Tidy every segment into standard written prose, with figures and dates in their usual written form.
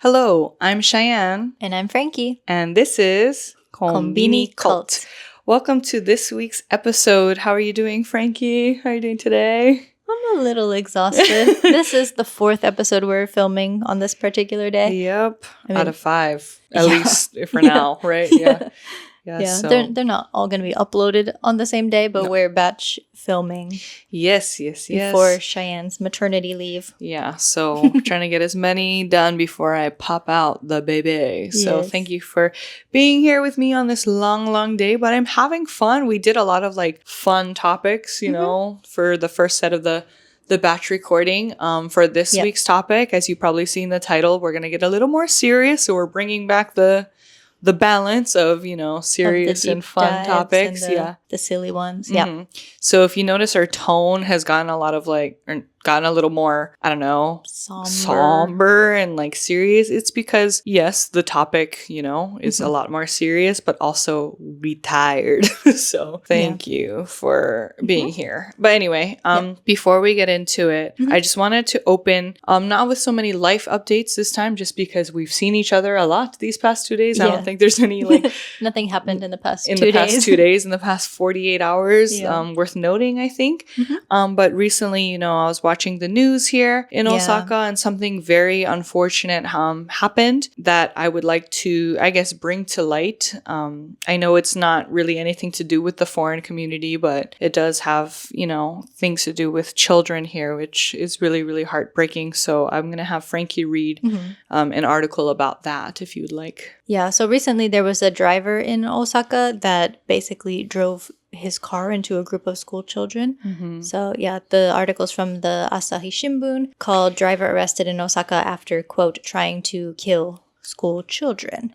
Hello, I'm Cheyenne. And I'm Frankie. And this is Conbini Cult. Welcome to this week's episode. How are you doing, Frankie? How are you doing today? I'm a little exhausted. This is the 4th episode we're filming on this particular day. Yep. I mean, out of 5. At least for now, right? Yeah. Yeah, so. they're not all going to be uploaded on the same day, but we're batch filming. Yes. Before Cheyenne's maternity leave. Yeah, so trying to get as many done before I pop out the baby. So Thank you for being here with me on this long day, but I'm having fun. We did a lot of fun topics, you know, for the first set of the batch recording. For this week's topic, as you probably see in the title, we're going to get a little more serious. So we're bringing back the balance of, serious and fun topics. And the silly ones. Mm-hmm. Yeah. So if you notice, our tone has gotten a lot of gotten a little more, I don't know, somber and serious. It's because, yes, the topic, is a lot more serious, but also we tired. So thank you for being here. But anyway, before we get into it, I just wanted to open, not with so many life updates this time, just because we've seen each other a lot these past 2 days. I don't think there's any nothing happened in the past 2 days. In the past 2 days, in the past 48 hours, worth noting, I think. But recently, I was watching the news here in Osaka, and something very unfortunate happened that I would like to, I guess, bring to light. I know it's not really anything to do with the foreign community, but it does have, things to do with children here, which is really, really heartbreaking. So I'm going to have Frankie read an article about that if you'd like. Yeah, so recently there was a driver in Osaka that basically drove his car into a group of school children. So the article's from the Asahi Shimbun called "Driver Arrested in Osaka After, quote, trying to kill school children."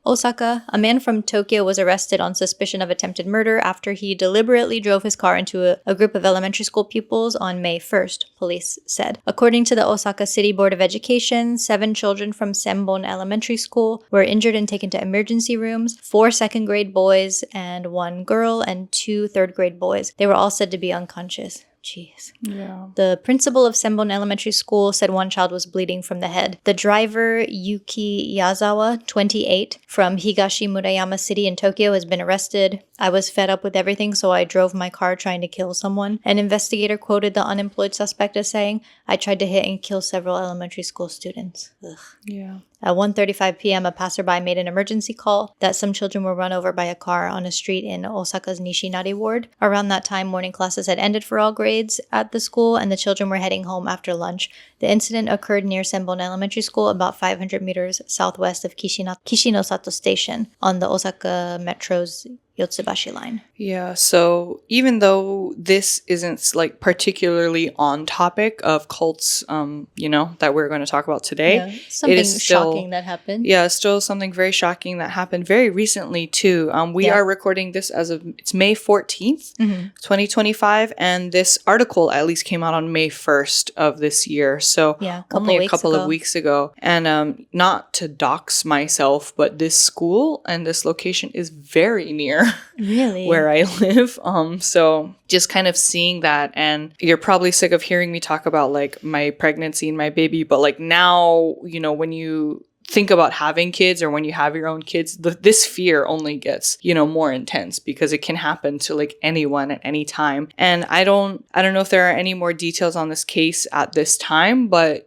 Osaka, a man from Tokyo was arrested on suspicion of attempted murder after he deliberately drove his car into a group of elementary school pupils on May 1st, police said. According to the Osaka City Board of Education, 7 children from Senbon Elementary School were injured and taken to emergency rooms, 4 second-grade boys and 1 girl, and 2 third-grade boys. They were all said to be unconscious. Jeez. Yeah. The principal of Senbon Elementary School said 1 child was bleeding from the head. The driver, Yuki Yazawa, 28, from Higashi Murayama City in Tokyo, has been arrested. "I was fed up with everything, so I drove my car trying to kill someone." An investigator quoted the unemployed suspect as saying, "I tried to hit and kill several elementary school students." Ugh. Yeah. At 1:35 p.m., a passerby made an emergency call that some children were run over by a car on a street in Osaka's Nishinari ward. Around that time, morning classes had ended for all grades at the school, and the children were heading home after lunch. The incident occurred near Senbon Elementary School, about 500 meters southwest of Kishinosato Station on the Osaka Metro's Yotsubashi line. Yeah, so even though this isn't particularly on topic of cults, that we're going to talk about today, something shocking that happened. Yeah, still something very shocking that happened very recently too. We are recording this as of, it's May 14th, 2025, and this article at least came out on May 1st of this year. So only a couple of weeks ago. And not to dox myself, but this school and this location is very near where I live. So just kind of seeing that, and you're probably sick of hearing me talk about my pregnancy and my baby, but now, when you think about having kids or when you have your own kids, this fear only gets, more intense because it can happen to anyone at any time. And I don't know if there are any more details on this case at this time, but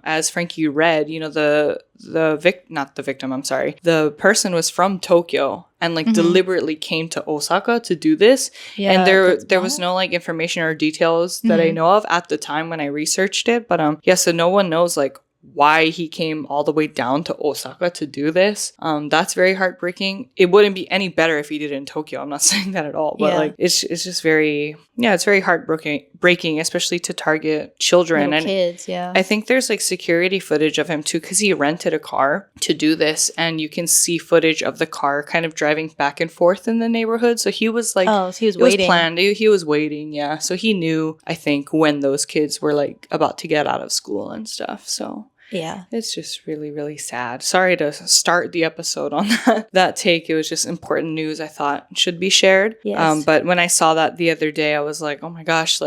as Frankie read, the person was from Tokyo and deliberately came to Osaka to do this. And there was no information or details that I know of at the time when I researched it. But so no one knows why he came all the way down to Osaka to do this. That's very heartbreaking. It wouldn't be any better if he did it in Tokyo. I'm not saying that at all, but it's just very, it's very heartbreaking, especially to target children and kids. I think there's security footage of him too, because he rented a car to do this, and you can see footage of the car kind of driving back and forth in the neighborhood. So he was so he was it waiting. Was planned. He was waiting. Yeah. So he knew, I think, when those kids were about to get out of school and stuff. So yeah, it's just really, really sad. Sorry to start the episode on that take. It was just important news I thought should be shared. Yes. But when I saw that the other day, I was like, oh my gosh,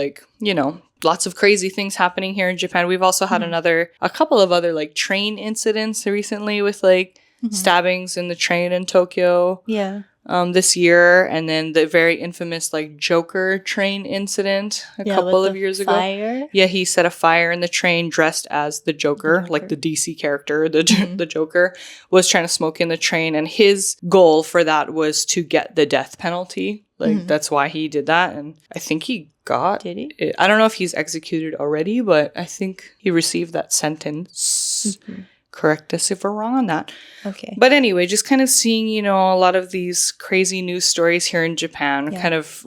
lots of crazy things happening here in Japan. We've also had a couple of other like train incidents recently with like stabbings in the train in Tokyo. Yeah. This year, and then the very infamous like Joker train incident a couple of years ago. Yeah, he set a fire in the train dressed as the Joker. Like the DC character, the Joker was trying to smoke in the train, and his goal for that was to get the death penalty. Like that's why he did that, and I think he got. Did he? It. I don't know if he's executed already, but I think he received that sentence. Correct us if we're wrong on that. Okay. But anyway, just kind of seeing, you know, a lot of these crazy news stories here in Japan. Yeah. Kind of.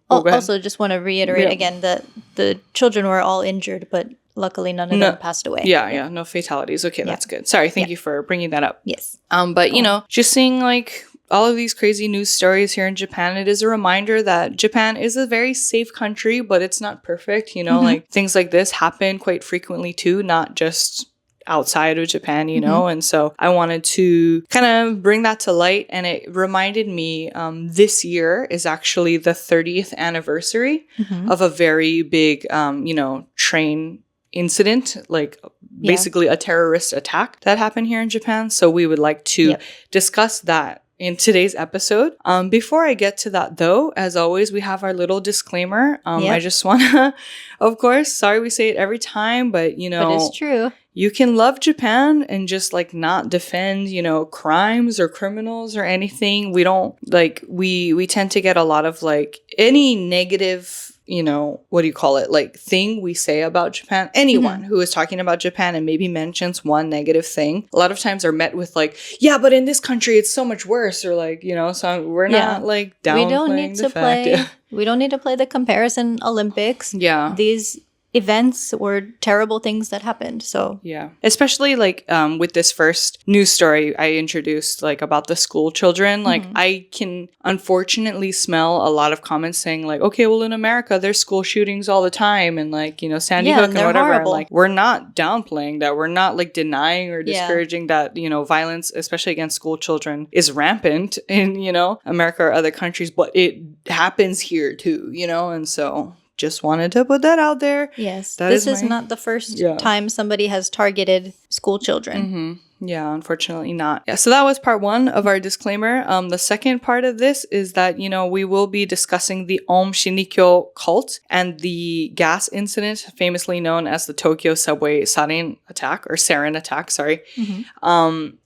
Also, just want to reiterate again that the children were all injured, but luckily none of them passed away. Yeah, no fatalities. Okay, that's good. Sorry, thank you for bringing that up. Yes. But, you know, just seeing like all of these crazy news stories here in Japan, it is a reminder that Japan is a very safe country, but it's not perfect. You know, like things like this happen quite frequently too, not just outside of Japan, you know, and so I wanted to kind of bring that to light, and it reminded me this year is actually the 30th anniversary of a very big, you know, train incident, like basically a terrorist attack that happened here in Japan. So we would like to discuss that in today's episode. Before I get to that though, as always, we have our little disclaimer. I just want to, of course, sorry we say it every time, but you know, but it's true. You can love Japan and just like not defend, you know, crimes or criminals or anything. We don't like, we tend to get a lot of like any negative, you know, what do you call it? Like thing we say about Japan. Anyone who is talking about Japan and maybe mentions one negative thing, a lot of times are met with like, yeah, but in this country it's so much worse, or like, you know, so we're not like downplaying we don't need to play. We don't need to play the comparison Olympics. Yeah. These events were terrible things that happened. So yeah, especially like with this first news story I introduced, like about the school children, like I can unfortunately smell a lot of comments saying like, okay, well in America there's school shootings all the time, and like, you know, Sandy Hook and whatever. And, like, we're not downplaying that. We're not like denying or discouraging that, you know, violence, especially against school children, is rampant in, you know, America or other countries, but it happens here too, you know, and so just wanted to put that out there. Yes. This is not the first time somebody has targeted school children. Yeah, unfortunately not. Yeah, so that was part one of our disclaimer. The second part of this is that, you know, we will be discussing the Aum Shinrikyo cult and the gas incident, famously known as the Tokyo subway sarin attack, sorry.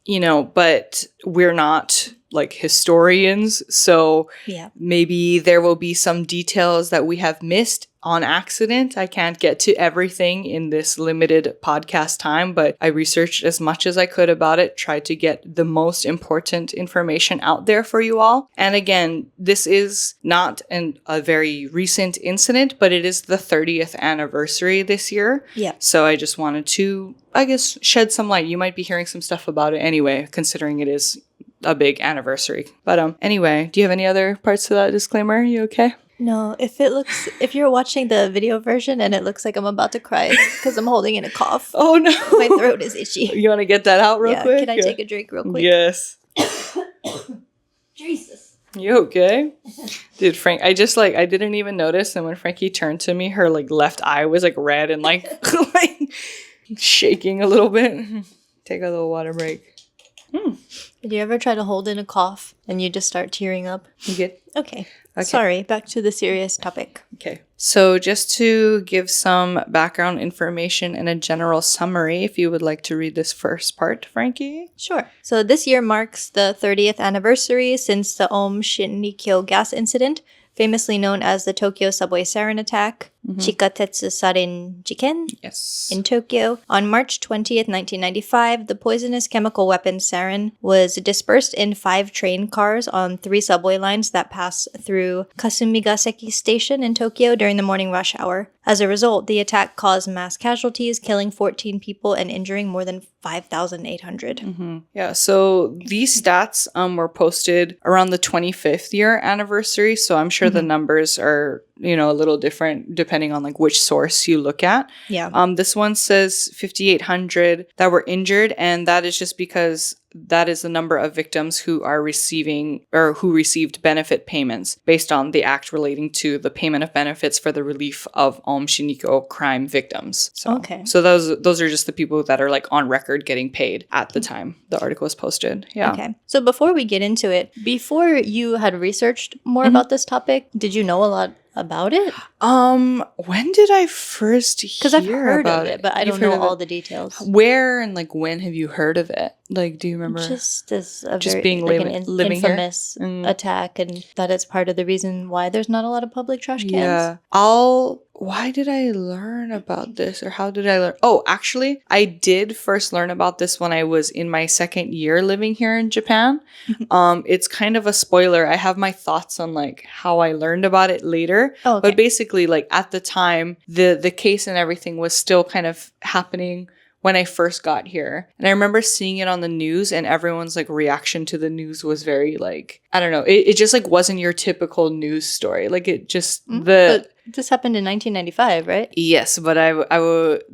You know, but we're not like historians, so maybe there will be some details that we have missed on accident. I can't get to everything in this limited podcast time, but I researched as much as I could about it, tried to get the most important information out there for you all. And again, this is not a very recent incident, but it is the 30th anniversary this year. Yeah. So I just wanted to, I guess, shed some light. You might be hearing some stuff about it anyway, considering it is a big anniversary. But anyway, do you have any other parts to that disclaimer? Are you okay? No, if you're watching the video version and it looks like I'm about to cry, because I'm holding in a cough. Oh no. My throat is itchy. You want to get that out real quick? Can I take a drink real quick? Yes. Jesus. You okay? Dude, Frank, I didn't even notice, and when Frankie turned to me, her like left eye was like red and like like shaking a little bit. Take a little water break. Did you ever try to hold in a cough and you just start tearing up? You good? Okay. Sorry, back to the serious topic. Okay. So just to give some background information and a general summary, if you would like to read this first part, Frankie? Sure. So this year marks the 30th anniversary since the Aum Shinrikyo gas incident, famously known as the Tokyo subway sarin attack, chikatetsu sarin jiken, in Tokyo. On March 20th, 1995, the poisonous chemical weapon sarin was dispersed in 5 train cars on 3 subway lines that pass through Kasumigaseki Station in Tokyo during the morning rush hour. As a result, the attack caused mass casualties, killing 14 people and injuring more than 5,800. Yeah, so these stats were posted around the 25th year anniversary, so I'm sure the numbers are, you know, a little different depending on like which source you look at. Yeah. This one says 5,800 that were injured, and that is just because that is the number of victims who are receiving or who received benefit payments based on the act relating to the payment of benefits for the relief of Aum Shinrikyo crime victims. So those are just the people that are like on record getting paid at the time the article was posted. Yeah. Okay. So before we get into it, before you had researched more about this topic, did you know a lot about it? When did I first hear about it? Because I've heard of it, but I don't know all the details. Where and like when have you heard of it? Like, do you remember? Just as a just very being like living infamous attack, and that is part of the reason why there's not a lot of public trash cans. Yeah. Why did I learn about this, or how did I learn? Oh, actually, I did first learn about this when I was in my second year living here in Japan. It's kind of a spoiler. I have my thoughts on like how I learned about it later. Oh, okay. But basically, like at the time, the case and everything was still kind of happening when I first got here. And I remember seeing it on the news, and everyone's like reaction to the news was very like, I don't know, it just like wasn't your typical news story. Like it just But this happened in 1995, right? Yes, but I would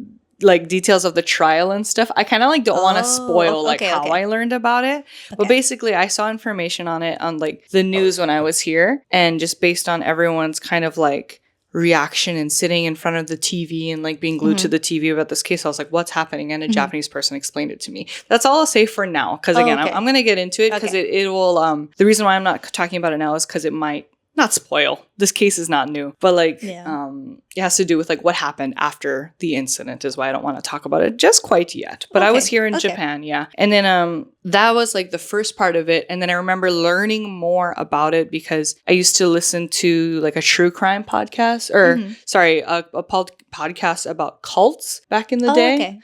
like details of the trial and stuff. I kind of like don't want to spoil like how I learned about it. But basically I saw information on it on like the news when I was here, and just based on everyone's kind of like reaction and sitting in front of the TV and like being glued to the TV about this case, I was like, what's happening? And a Japanese person explained it to me. That's all I'll say for now, because again, I'm going to get into it because it will the reason why I'm not talking about it now is because it might not spoil. This case is not new, but like it has to do with like what happened after the incident is why I don't want to talk about it just quite yet. But I was here in Japan, and then that was like the first part of it, and then I remember learning more about it because I used to listen to like a true crime podcast, or a podcast about cults back in the day. Okay.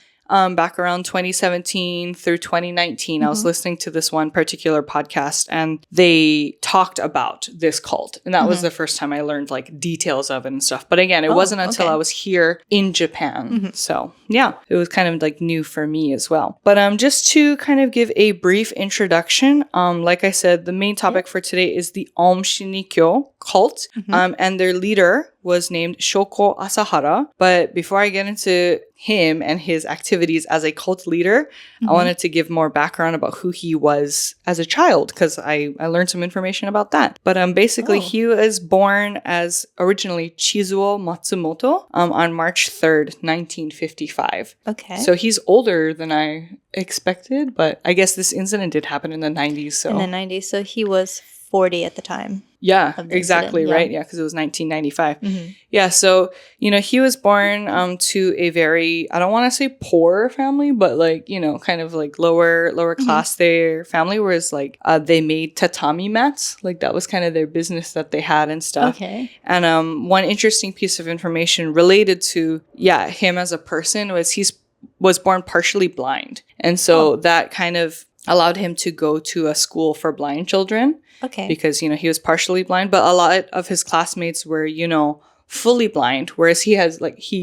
Back around 2017 through 2019, I was listening to this one particular podcast, and they talked about this cult. And that was the first time I learned like details of it and stuff. But again, it wasn't until I was here in Japan. So yeah, it was kind of like new for me as well. But just to kind of give a brief introduction, like I said, the main topic for today is the Aum Shinrikyo cult. And their leader was named Shoko Asahara. But before I get into him and his activities as a cult leader, I wanted to give more background about who he was as a child, because I learned some information about that. But basically, he was born as originally Chizuo Matsumoto on March 3rd, 1955. Okay. So he's older than I expected, but I guess this incident did happen in the 90s. So in the 90s, so he was 40 at the time. Yeah, exactly, right? Yeah, because it was 1995. Yeah, so, you know, he was born to a very, I don't want to say poor family, but like, you know, kind of like lower class their family, whereas like they made tatami mats. Like that was kind of their business that they had and stuff. Okay. And one interesting piece of information related to, him as a person was born partially blind. And so that kind of allowed him to go to a school for blind children. Okay. Because, you know, he was partially blind, but a lot of his classmates were, you know, fully blind, whereas he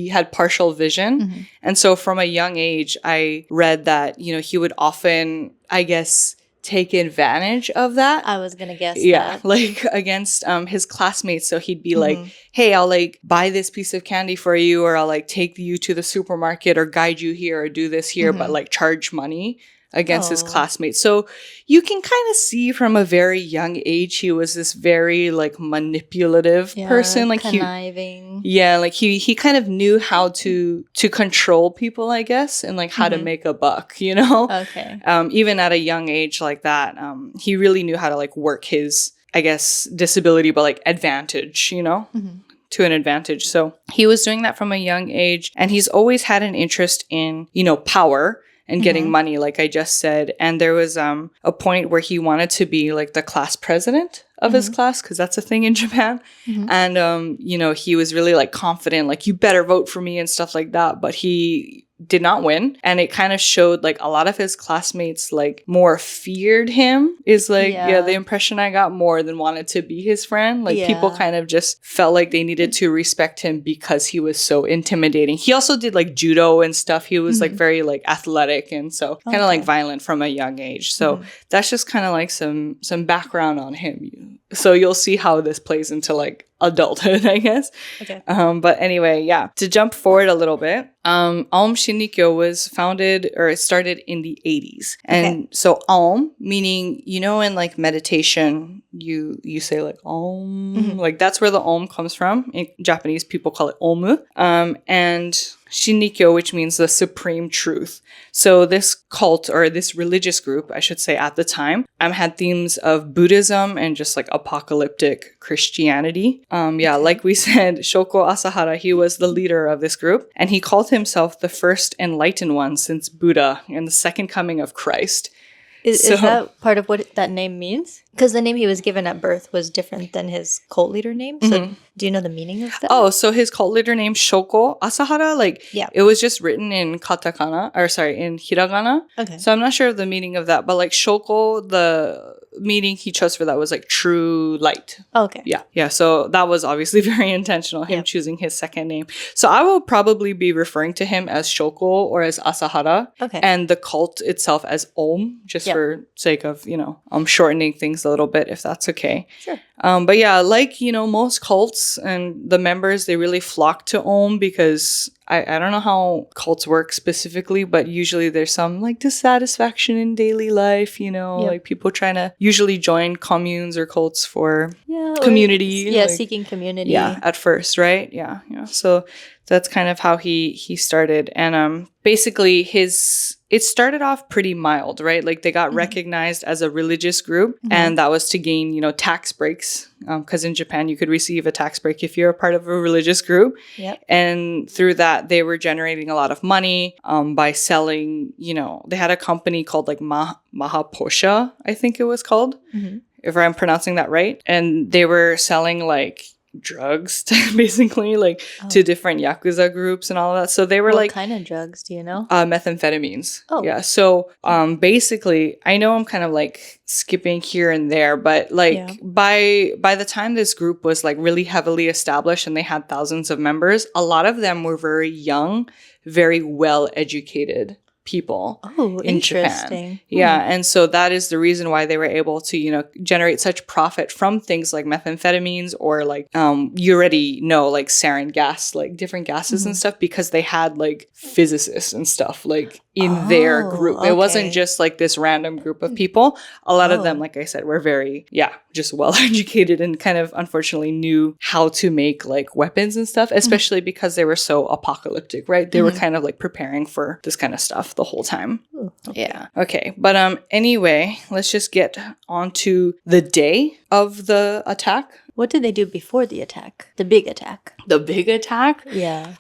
had partial vision. And so from a young age, I read that, you know, he would often, I guess, take advantage of that. I was gonna guess that. Like against his classmates. So he'd be like, hey, I'll like buy this piece of candy for you, or I'll like take you to the supermarket or guide you here or do this here, but like charge money against his classmates. So you can kind of see from a very young age, he was this very like manipulative person. Like conniving. He kind of knew how to control people, I guess, and like how to make a buck, you know? Okay. Even at a young age like that, he really knew how to like work his, I guess, disability, but like advantage, you know? To an advantage. So he was doing that from a young age, and he's always had an interest in, you know, power and getting money, like I just said. And there was a point where he wanted to be like the class president of his class, because that's a thing in Japan. And, you know, he was really like confident, like, you better vote for me and stuff like that. But he did not win. And it kind of showed like a lot of his classmates like more feared him, is like, the impression I got, more than wanted to be his friend. Like people kind of just felt like they needed to respect him because he was so intimidating. He also did like judo and stuff. He was like very like athletic, and so kind of like violent from a young age. So that's just kind of like some background on him. So you'll see how this plays into like adulthood, I guess. Okay. But anyway, yeah. To jump forward a little bit, Aum Shinrikyo was founded, or it started in the 80s. And so Aum, meaning, you know, in like meditation, you say like Aum, like that's where the Aum comes from. In Japanese, people call it Omu. And Shinrikyo, which means the supreme truth. So this cult, or this religious group, I should say, at the time, had themes of Buddhism and just like apocalyptic Christianity. Like we said, Shoko Asahara, he was the leader of this group, and he called himself the first enlightened one since Buddha and the second coming of Christ. Is that part of what that name means? Because the name he was given at birth was different than his cult leader name. So do you know the meaning of that? Oh, so his cult leader name, Shoko Asahara, it was just written in katakana, in hiragana. Okay. So I'm not sure of the meaning of that, but like Shoko, the meaning he chose for that was like true light. Oh, okay. Yeah. So that was obviously very intentional, him choosing his second name. So I will probably be referring to him as Shoko or as Asahara. Okay. And the cult itself as Aum, just for sake of, shortening things a little bit, if that's okay. Sure. But yeah, like, most cults and the members, they really flock to Aum because I don't know how cults work specifically, but usually there's some like dissatisfaction in daily life, like people trying to usually join communes or cults for community. Seeking community. Yeah, at first, right? Yeah. So that's kind of how he started. And basically it started off pretty mild, right? Like they got recognized as a religious group, and that was to gain, tax breaks. Because in Japan, you could receive a tax break if you're a part of a religious group. Yep. And through that, they were generating a lot of money by selling, they had a company called like Mahaposha, I think it was called, if I'm pronouncing that right. And they were selling like drugs basically to different yakuza groups and all of that. So they were what kind of drugs, do you know? Methamphetamines. So basically I know I'm kind of like skipping here and there, but by the time this group was like really heavily established and they had thousands of members, a lot of them were very young, very well educated people in Japan. And so that is the reason why they were able to, generate such profit from things like methamphetamines or like, you already know, like sarin gas, like different gases and stuff, because they had like physicists and stuff like in their group. It wasn't just like this random group of people. A lot of them, like I said, were very, just well educated and kind of unfortunately knew how to make like weapons and stuff, especially because they were so apocalyptic, right? They were kind of like preparing for this kind of stuff the whole time. Ooh, okay. Okay. But anyway, let's just get on to the day of the attack. What did they do before the attack? The big attack. The big attack? Yeah.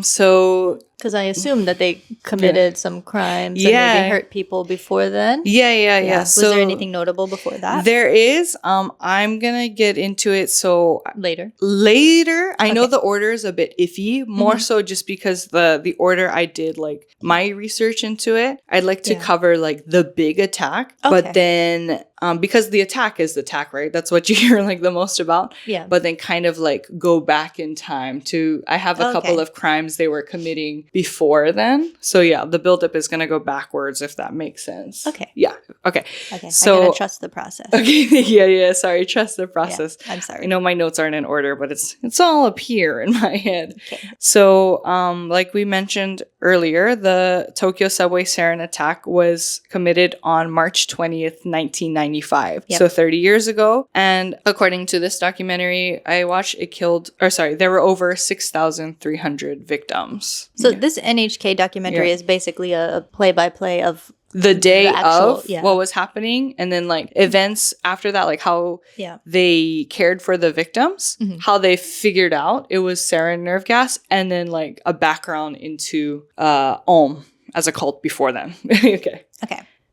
So... Because I assume that they committed some crimes and maybe hurt people before then. Yeah. Was there anything notable before that? There is. I'm going to get into it. So Later. I know the order is a bit iffy, more so just because the order I did like my research into it. I'd like to cover like the big attack, but then because the attack is the attack, right? That's what you hear like the most about. Yeah. But then kind of like go back in time to, I have a couple of crimes they were committing before then. So yeah, the buildup is going to go backwards, if that makes sense. Okay. Yeah. Okay. So I'm going to trust the process. Okay. Yeah. Sorry. Trust the process. Yeah, I'm sorry. I know my notes aren't in order, but it's all up here in my head. Okay. So, like we mentioned earlier, the Tokyo subway sarin attack was committed on March 20th, 1995. Yep. So 30 years ago. And according to this documentary I watched, there were over 6,300 victims. So this NHK documentary is basically a play-by-play of the day of what was happening, and then like events after that, like how they cared for the victims, how they figured out it was sarin nerve gas, and then like a background into Aum as a cult before then. Okay.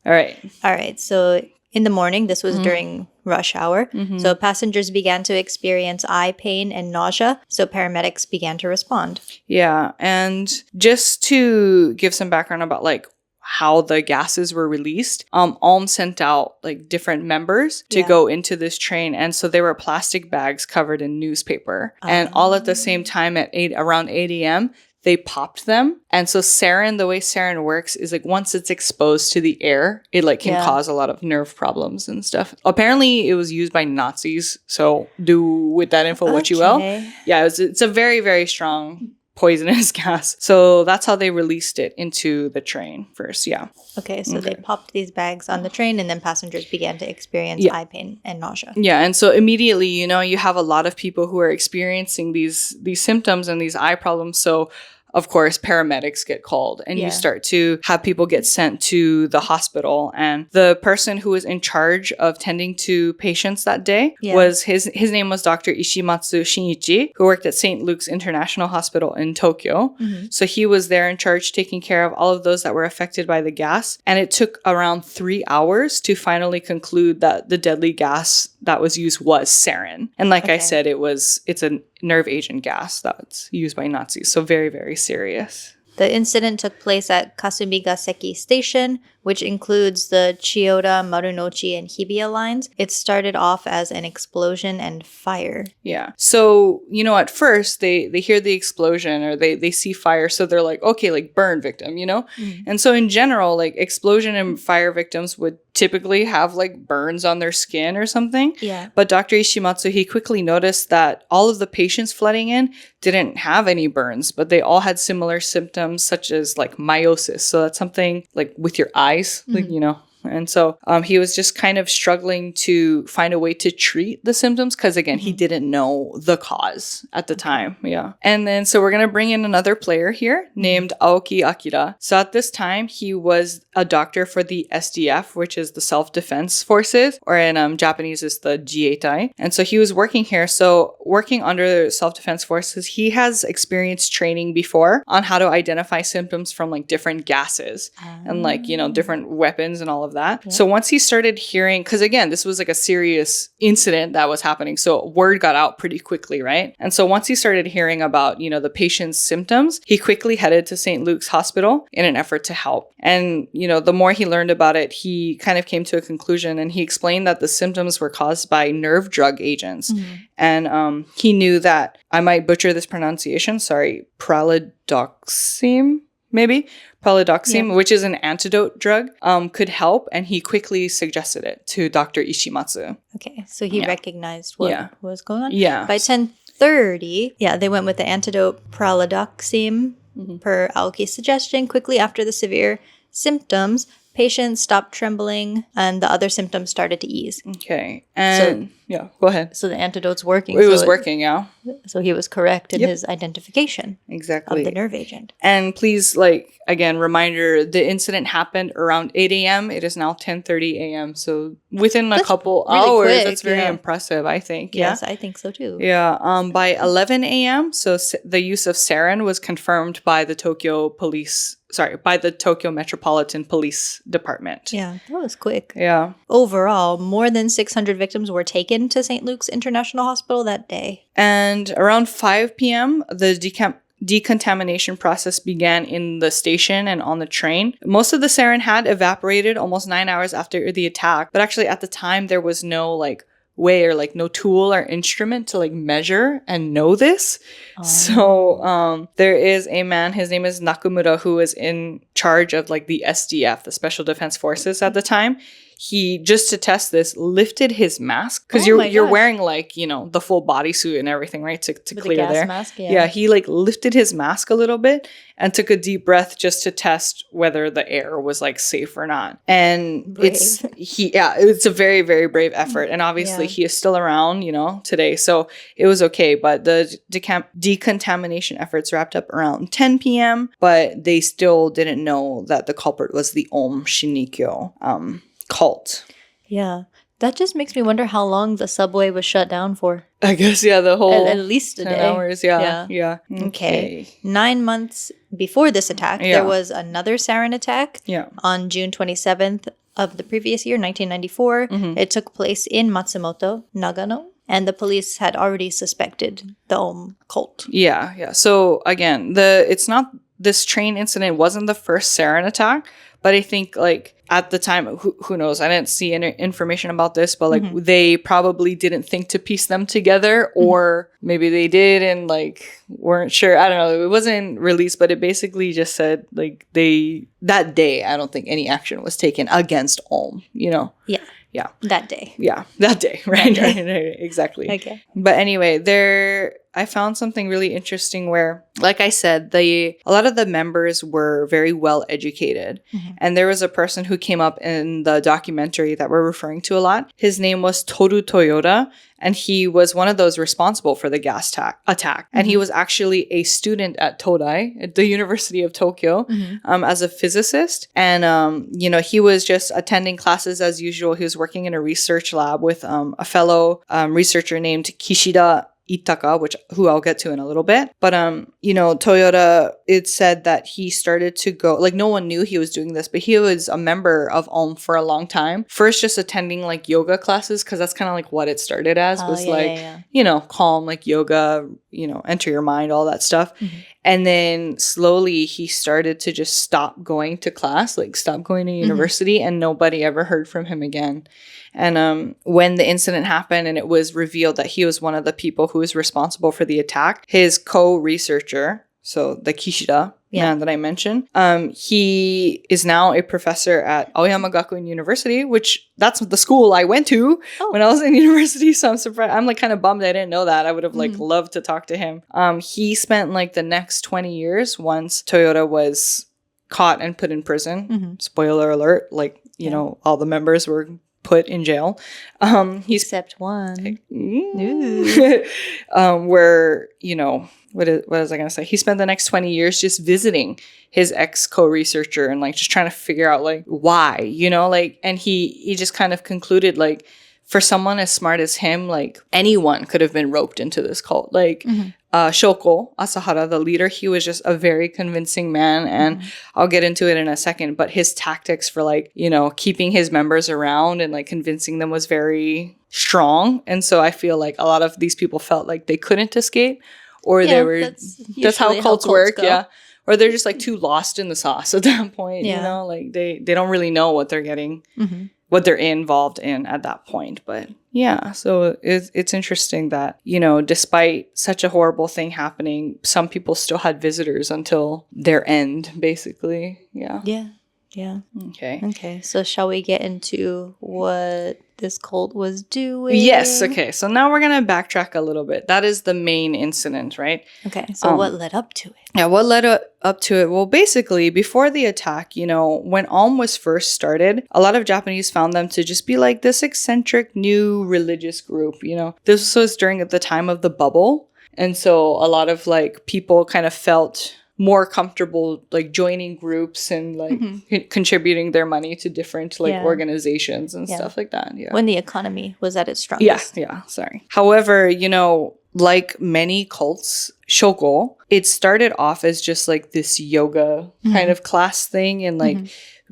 All right. So in the morning, this was during rush hour. So passengers began to experience eye pain and nausea. So paramedics began to respond. Yeah. And just to give some background about like how the gases were released, Aum sent out like different members to go into this train. And so there were plastic bags covered in newspaper. And all at the same time at around 8 a.m., they popped them. And so sarin, the way sarin works is like once it's exposed to the air, it like can cause a lot of nerve problems and stuff. Apparently it was used by Nazis. So do with that info what you will. Yeah, it's a very, very strong poisonous gas. So that's how they released it into the train first. Yeah. Okay, so they popped these bags on the train and then passengers began to experience eye pain and nausea. Yeah, and so immediately, you have a lot of people who are experiencing these symptoms and these eye problems. So of course, paramedics get called and you start to have people get sent to the hospital. And the person who was in charge of tending to patients that day was his name was Dr. Ishimatsu Shinichi, who worked at St. Luke's International Hospital in Tokyo. So he was there in charge taking care of all of those that were affected by the gas. And it took around 3 hours to finally conclude that the deadly gas that was used was sarin. And like I said, it's a nerve agent gas that's used by Nazis. So very, very serious. The incident took place at Kasumigaseki Station, which includes the Chiyoda, Marunouchi, and Hibiya lines. It started off as an explosion and fire. Yeah. So, at first they hear the explosion or they see fire. So they're like, okay, like burn victim, And so in general, like explosion and fire victims would typically have like burns on their skin or something. Yeah. But Dr. Ishimatsu, he quickly noticed that all of the patients flooding in didn't have any burns, but they all had similar symptoms such as like meiosis. So that's something like with your eyes, like, And so he was just kind of struggling to find a way to treat the symptoms because, again, he didn't know the cause at the time. Yeah. And then so we're going to bring in another player here named Aoki Akira. So at this time, he was a doctor for the SDF, which is the Self-Defense Forces, or in Japanese is the jieitai. And so he was working here. So working under Self-Defense Forces, he has experienced training before on how to identify symptoms from like different gases and like, different weapons and all of that. Yeah. So once he started hearing, because again, this was like a serious incident that was happening. So word got out pretty quickly, right? And so once he started hearing about, the patient's symptoms, he quickly headed to St. Luke's Hospital in an effort to help. And, the more he learned about it, he kind of came to a conclusion and he explained that the symptoms were caused by nerve drug agents. And he knew that, I might butcher this pronunciation, sorry, pralidoxime? Maybe pralidoxime, which is an antidote drug, could help, and he quickly suggested it to Dr. Ishimatsu. Okay, so he recognized what was going on. Yeah. By 10:30, they went with the antidote pralidoxime per Aoki's suggestion. Quickly after the severe symptoms, patients stopped trembling, and the other symptoms started to ease. Okay, and go ahead. So the antidote's working. It was working, yeah. So he was correct in his identification exactly of the nerve agent. And please, again, reminder, the incident happened around 8 a.m. It is now 10:30 a.m. So within a couple hours, quick, that's very impressive, I think. Yes, I think so too. Yeah. By 11 a.m., so the use of sarin was confirmed by the Tokyo Metropolitan Police Department. Yeah, that was quick. Yeah. Overall, more than 600 victims were taken to St. Luke's International Hospital that day. And around 5 p.m., the decontamination process began in the station and on the train. Most of the sarin had evaporated almost 9 hours after the attack, but actually at the time there was no way or no tool or instrument to measure and know this. So there is a man, his name is Nakamura, who was in charge of the SDF, the Special Defense Forces at the time. He, just to test this, lifted his mask because you're wearing the full bodysuit and everything, right, to clear the gas there. Mask, He lifted his mask a little bit and took a deep breath just to test whether the air was safe or not. And brave. It's a very, very brave effort. And obviously he is still around, today. So it was okay. But the decontamination efforts wrapped up around 10 p.m. But they still didn't know that the culprit was the Aum Shinrikyo cult. Yeah. That just makes me wonder how long the subway was shut down for. I guess, the whole... At least a 10 day. hours, yeah. Okay. 9 months before this attack, there was another sarin attack on June 27th of the previous year, 1994. It took place in Matsumoto, Nagano, and the police had already suspected the Aum cult. Yeah. So, again, this train incident wasn't the first sarin attack, but But I think like at the time, who knows? I didn't see any information about this, but like they probably didn't think to piece them together, or maybe they did and like weren't sure. I don't know. It wasn't released, but it basically just said like that day, I don't think any action was taken against Aum, you know? Yeah. Yeah. That day. Yeah. That day. Right. That day. Right. Exactly. Okay. But anyway, I found something really interesting where, like I said, a lot of the members were very well educated. And there was a person who came up in the documentary that we're referring to a lot. His name was Toru Toyoda, and he was one of those responsible for the gas attack. And he was actually a student at Todai, at the University of Tokyo, as a physicist. And, you know, he was just attending classes as usual. He was working in a research lab with a fellow researcher named Kishida Itaka, who I'll get to in a little bit. But, you know, Toyota, it said that he started to go, like no one knew he was doing this, but he was a member of Aum for a long time. First, just attending like yoga classes, because that's kind of like what it started as, you know, calm, like yoga, you know, enter your mind, all that stuff. And then slowly he started to just stop going to class, like stop going to university, and nobody ever heard from him again. And when the incident happened and it was revealed that he was one of the people who was responsible for the attack, his co-researcher, so the Kishida man that I mentioned, he is now a professor at Aoyama Gakuen University, which that's the school I went to when I was in university. So I'm surprised. I'm like kind of bummed I didn't know that. I would have like loved to talk to him. He spent like the next 20 years once Toyota was caught and put in prison. Spoiler alert, like, you know, all the members were put in jail. Except one. Where, you know, what was I going to say? He spent the next 20 years just visiting his ex-co-researcher and like just trying to figure out like why, you know, like, and he just kind of concluded like, for someone as smart as him, like anyone could have been roped into this cult. Like Shoko Asahara, the leader, he was just a very convincing man. And I'll get into it in a second. But his tactics for like, you know, keeping his members around and like convincing them was very strong. And so I feel like a lot of these people felt like they couldn't escape, or they were, that's how cults work. Go. Yeah. Or they're just like too lost in the sauce at that point. You know, like they don't really know what they're getting. What they're involved in at that point. But yeah, so it's interesting that, you know, despite such a horrible thing happening, some people still had visitors until their end, basically. Yeah. Okay, so shall we get into what this cult was doing? Yes. Okay, so now we're gonna backtrack a little bit. That is the main incident, right? Okay, so what led up to it? Yeah, what led up to it? Well, basically, before the attack, you know, when Aum was first started, a lot of Japanese found them to just be like this eccentric new religious group. You know, this was during the time of the bubble, and so a lot of like people kind of felt more comfortable like joining groups and like contributing their money to different like organizations and stuff like that. Yeah. When the economy was at its strongest. Sorry. However, you know, like many cults, Shoko, it started off as just like this yoga kind of class thing and like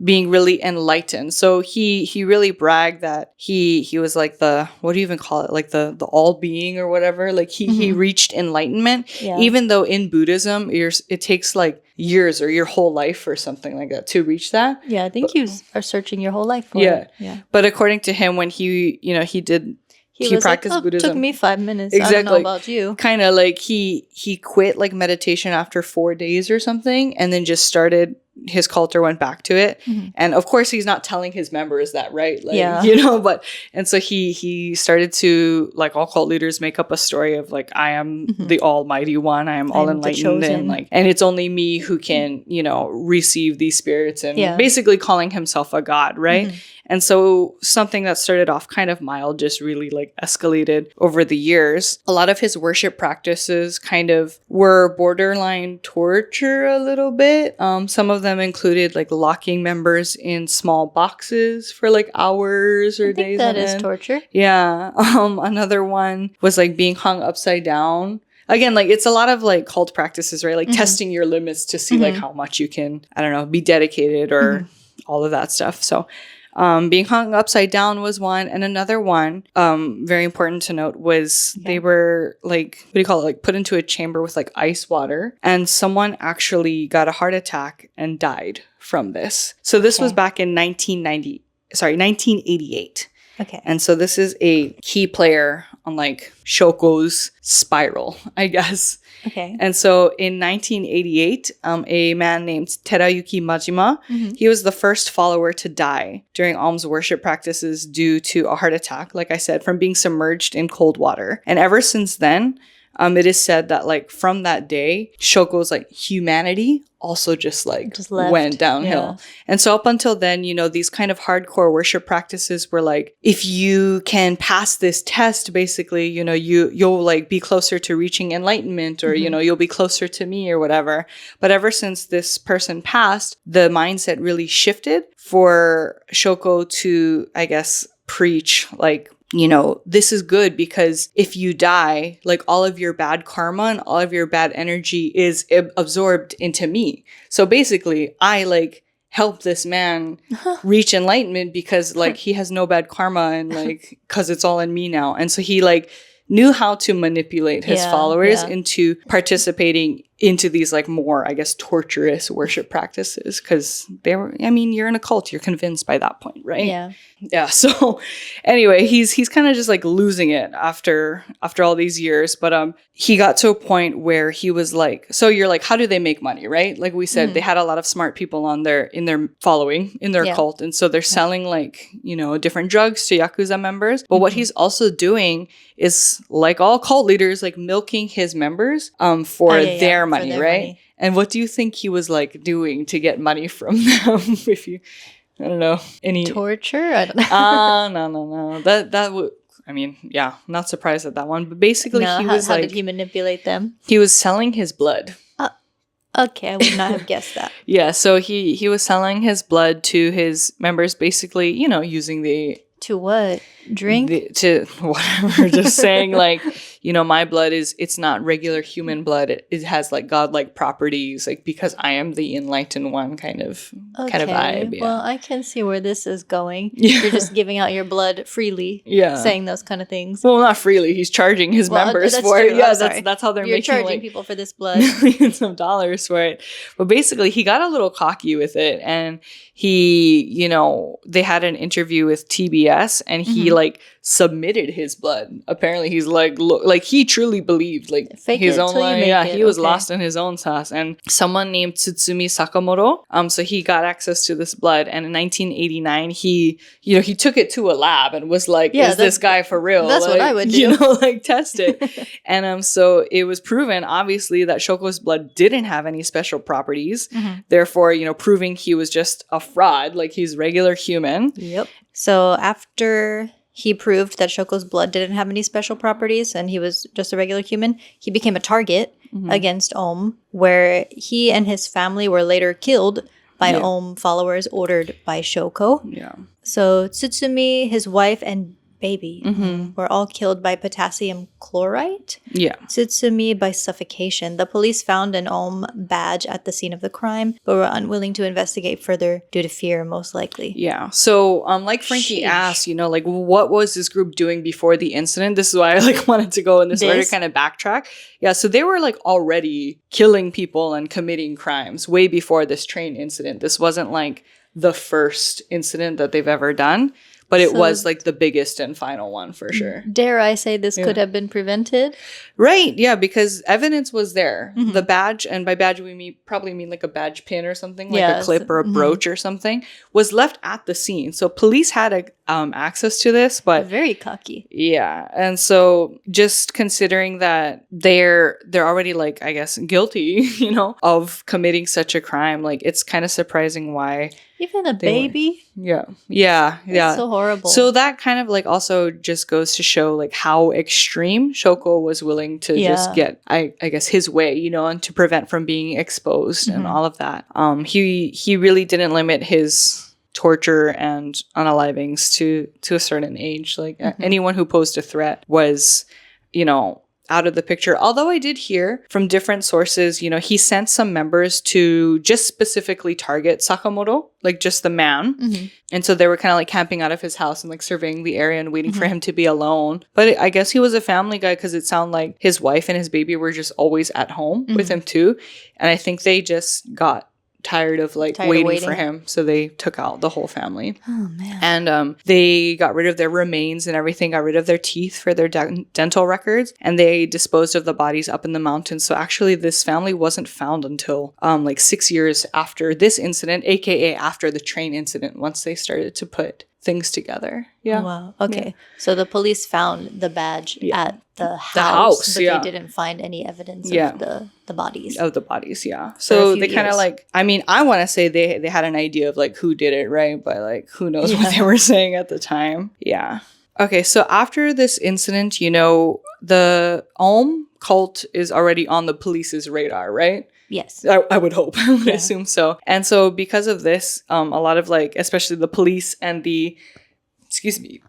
being really enlightened. So he really bragged that he was like the, what do you even call it? Like the all being or whatever. Like he reached enlightenment, even though in Buddhism, it takes like years or your whole life or something like that to reach that. Yeah, I think you are searching your whole life for it. Yeah. But according to him, when he practiced like, Buddhism. It took me 5 minutes. Exactly. I don't know about you. Kind of like he quit like meditation after 4 days or something, and then just started his cult or went back to it. And of course he's not telling his members that, right? Like, you know, but, and so he started to, like all cult leaders, make up a story of like, I am the almighty one. I am all enlightened and like, and it's only me who can, you know, receive these spirits, and basically calling himself a god, right? And so something that started off kind of mild just really like escalated over the years. A lot of his worship practices kind of were borderline torture a little bit. Some of them included like locking members in small boxes for like hours or days. That is torture. Yeah. Another one was like being hung upside down. Again, like it's a lot of like cult practices, right? Like testing your limits to see like how much you can, I don't know, be dedicated or all of that stuff. So Being hung upside down was one. And another one, very important to note, was they were like, what do you call it? Like put into a chamber with like ice water. And someone actually got a heart attack and died from this. So this was back in 1988. Okay. And so this is a key player on like Shoko's spiral, I guess. Okay. And so in 1988, a man named Terayuki Majima, he was the first follower to die during Aum's worship practices due to a heart attack, like I said, from being submerged in cold water. And ever since then, it is said that like from that day, Shoko's like humanity also just went downhill. And so up until then, you know, these kind of hardcore worship practices were like, if you can pass this test, basically, you know, you'll like be closer to reaching enlightenment, or, you know, you'll be closer to me or whatever. But ever since this person passed, the mindset really shifted for Shoko to, I guess, preach like, you know, this is good because if you die, like all of your bad karma and all of your bad energy is absorbed into me. So basically, I like help this man reach enlightenment because like he has no bad karma and like because it's all in me now. And so he like knew how to manipulate his followers into participating into these like more, I guess, torturous worship practices, because they were, I mean, you're in a cult, you're convinced by that point, right? Yeah. So anyway, he's kind of just like losing it after all these years. But he got to a point where he was like, so you're like, how do they make money, right? Like we said, they had a lot of smart people in their following, in their cult. And so they're selling like, you know, different drugs to Yakuza members. But what he's also doing is, like all cult leaders, like milking his members for their money, right? Money. And what do you think he was like doing to get money from them? If you, I don't know, any torture? I don't know. No. That would, I mean, yeah, not surprised at that one. But basically, how did he manipulate them? He was selling his blood. Okay, I would not have guessed that. Yeah, so he was selling his blood to his members, basically, you know, using the to what? Drink? To whatever. Just saying like, you know, my blood it's not regular human blood. It has like godlike properties, like because I am the enlightened one kind of vibe. Yeah. Well, I can see where this is going. You're just giving out your blood freely. Saying those kind of things. Well, not freely. He's charging his members for it. Yeah, that's how they're You're making charging like people for this blood. millions of dollars for it. But basically he got a little cocky with it, and he, you know, they had an interview with TBS, and he like submitted his blood. Apparently he's like, look, like he truly believed like Fake his own life. Yeah, he was lost in his own sauce. And someone named Tsutsumi Sakamoto, so he got access to this blood, and in 1989 he took it to a lab and was like, is this guy for real? That's like, what I would do. You know, like test it. And so it was proven obviously that Shoko's blood didn't have any special properties. Therefore, you know, proving he was just a fraud, like he's regular human. Yep. So after he proved that Shoko's blood didn't have any special properties and he was just a regular human, he became a target against Aum, where he and his family were later killed by Aum followers ordered by Shoko. Yeah. So Tsutsumi, his wife, and baby were all killed by potassium chloride. Yeah. Tsutsumi by suffocation. The police found an Aum badge at the scene of the crime, but were unwilling to investigate further due to fear, most likely. Yeah. So, like Frankie asked, you know, like, what was this group doing before the incident? This is why I like wanted to go in this order, kind of backtrack. Yeah. So they were like already killing people and committing crimes way before this train incident. This wasn't like the first incident that they've ever done. But it was like the biggest and final one for sure. Dare I say this could have been prevented? Right. Yeah, because evidence was there. The badge, and by badge we probably mean like a badge pin or something, like a clip or a brooch or something, was left at the scene. So police had access to this, but very cocky. Yeah. And so just considering that they're already like, I guess, guilty, you know, of committing such a crime, like it's kind of surprising why. Even a baby? Yeah. It's so horrible. So that kind of like also just goes to show like how extreme Shoko was willing to just get, I guess, his way, you know, and to prevent from being exposed and all of that. He really didn't limit his torture and unalivings to a certain age. Like anyone who posed a threat was, you know, out of the picture. Although I did hear from different sources, you know, he sent some members to just specifically target Sakamoto, like just the man. Mm-hmm. And so they were kind of like camping out of his house and like surveying the area and waiting for him to be alone. But I guess he was a family guy because it sounded like his wife and his baby were just always at home with him too. And I think they just got tired of waiting for him, so they took out the whole family. Oh man. And they got rid of their remains and everything, got rid of their teeth for their dental records, and they disposed of the bodies up in the mountains. So actually this family wasn't found until 6 years after this incident, aka after the train incident, once they started to put things together. Yeah. Oh, wow. Okay. Yeah. So the police found the badge at the house, but they didn't find any evidence of the bodies. Of the bodies, yeah. So they kind of I want to say they had an idea of like who did it, right? But like who knows what they were saying at the time. Yeah. Okay, so after this incident, you know, the Aum cult is already on the police's radar, right? Yes. I would hope. I would assume so. And so because of this, a lot of especially the police and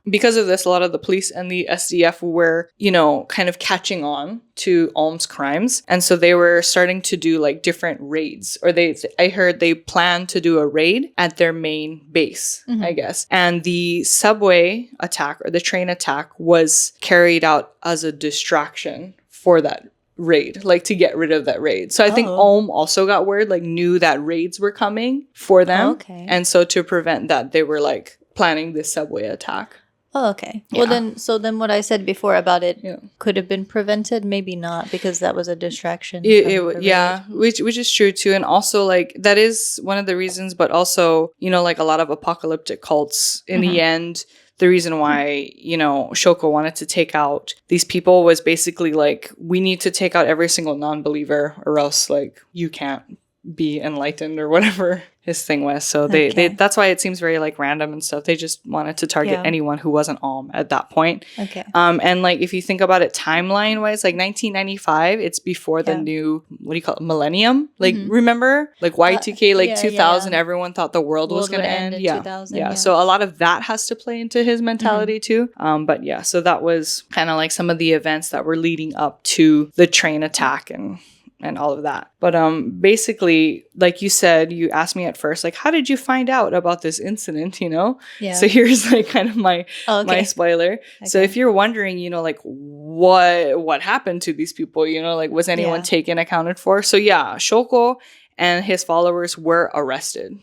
because of this, a lot of the police and the SDF were, you know, kind of catching on to Aum's crimes. And so they were starting to do like different raids, or I heard they planned to do a raid at their main base, I guess. And the subway attack or the train attack was carried out as a distraction for that raid, like to get rid of that raid. So I think Aum also got word, like knew that raids were coming for them. Okay. And so to prevent that, they were like planning this subway attack. Oh, okay. Yeah. Well, then what I said before about it could have been prevented, maybe not, because that was a distraction. Which is true too. And also like that is one of the reasons, but also, you know, like a lot of apocalyptic cults in the end, the reason why, you know, Shoko wanted to take out these people was basically like, we need to take out every single non-believer or else like you can't be enlightened or whatever his thing was. So they that's why it seems very like random and stuff. They just wanted to target anyone who wasn't Aum at that point. Okay. And like if you think about it timeline wise, like 1995, it's before the new, what do you call it, millennium? Like remember like Y2K, like 2000, everyone thought the world was going to end. Yeah. 2000, yeah. So a lot of that has to play into his mentality too. But yeah, so that was kind of like some of the events that were leading up to the train attack and all of that. But basically, like you said, you asked me at first, like, how did you find out about this incident, you know? Yeah. So here's like kind of my spoiler. Okay. So if you're wondering, you know, like what happened to these people, you know, like was anyone taken accounted for? So yeah, Shoko and his followers were arrested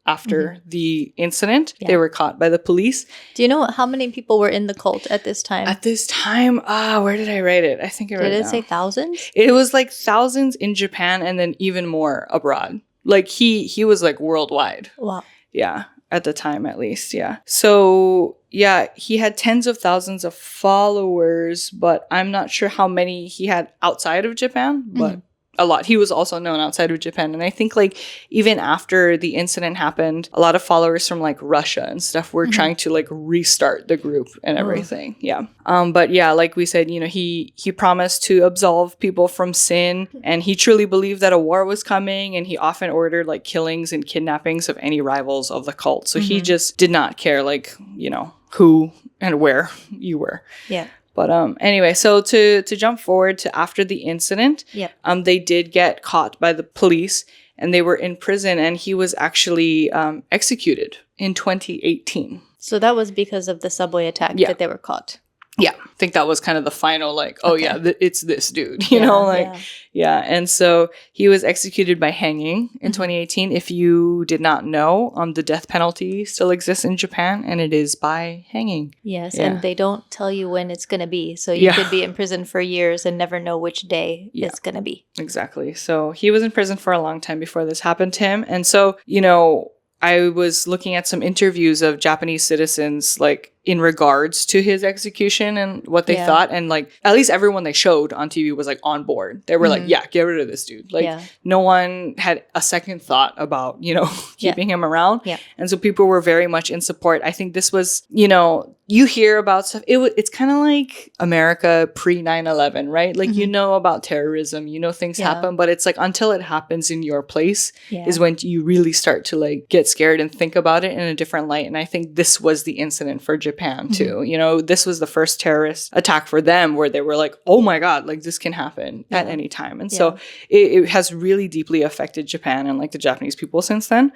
after the incident. Yeah. They were caught by the police. Do you know how many people were in the cult at this time? At this time, where did I write it? I think I wrote it down. Did it say thousands? It was like thousands in Japan and then even more abroad. Like he was like worldwide. Wow. Yeah, at the time at least, yeah. So yeah, he had tens of thousands of followers, but I'm not sure how many he had outside of Japan, but a lot. He was also known outside of Japan. And I think like even after the incident happened, a lot of followers from like Russia and stuff were trying to like restart the group and everything. Yeah. But yeah, like we said, you know, he promised to absolve people from sin, and he truly believed that a war was coming, and he often ordered like killings and kidnappings of any rivals of the cult. So he just did not care like, you know, who and where you were. Yeah. But anyway, so to jump forward to after the incident, they did get caught by the police, and they were in prison, and he was actually executed in 2018. So that was because of the subway attack that they were caught. Yeah, I think that was kind of the final, like, it's this dude, you know, like, And so he was executed by hanging in 2018. If you did not know, the death penalty still exists in Japan, and it is by hanging. Yes, and they don't tell you when it's going to be. So you could be in prison for years and never know which day it's going to be. Exactly. So he was in prison for a long time before this happened to him. And so, you know, I was looking at some interviews of Japanese citizens, like, in regards to his execution and what they thought. And, like, at least everyone they showed on TV was, like, on board. They were like, get rid of this dude. Like, no one had a second thought about, you know, keeping him around. Yeah. And so people were very much in support. I think this was, you know, you hear about stuff. It's kind of like America pre 9/11, right? Like, you know about terrorism, you know, things happen, but it's like until it happens in your place is when you really start to like get scared and think about it in a different light. And I think this was the incident for Japan Japan too. You know, this was the first terrorist attack for them where they were like, oh my God, like this can happen at any time. And so it has really deeply affected Japan and like the Japanese people since then.